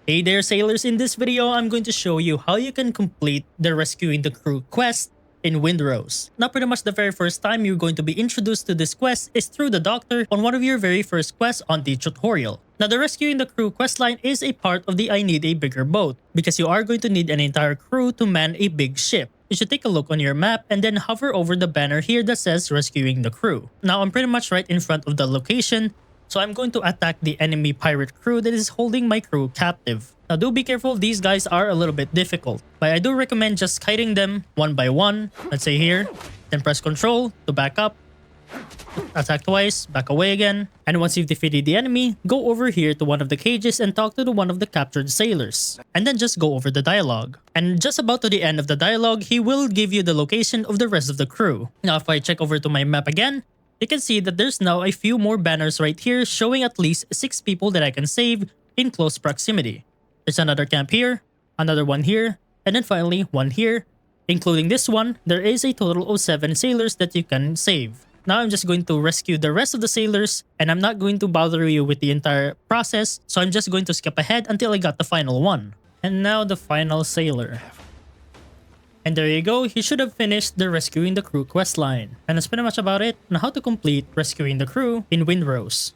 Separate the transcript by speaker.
Speaker 1: Hey there sailors, in this video I'm going to show you how you can complete the Rescuing the Crew quest in Windrose. Now pretty much the very first time you're going to be introduced to this quest is through the doctor on one of your very first quests on the tutorial. Now the Rescuing the Crew questline is a part of the I need a bigger boat because you are going to need an entire crew to man a big ship. You should take a look on your map and then hover over the banner here that says Rescuing the Crew. Now I'm pretty much right in front of the location, so I'm going to attack the enemy pirate crew that is holding my crew captive. Now do be careful, these guys are a little bit difficult, but I do recommend just kiting them one by one. Let's say here, then press control to back up, attack twice, back away again, and once you've defeated the enemy, go over here to one of the cages and talk to one of the captured sailors, and then just go over the dialogue. And just about to the end of the dialogue, he will give you the location of the rest of the crew. Now if I check over to my map again, you can see that there's now a few more banners right here showing at least 6 people that I can save in close proximity. There's another camp here, another one here, and then finally one here. Including this one, there is a total of 7 sailors that you can save. Now I'm just going to rescue the rest of the sailors, and I'm not going to bother you with the entire process, so I'm just going to skip ahead until I got the final one. And now the final sailor. And there you go, you should have finished the Rescuing the Crew questline. And that's pretty much about it on how to complete Rescuing the Crew in Windrose.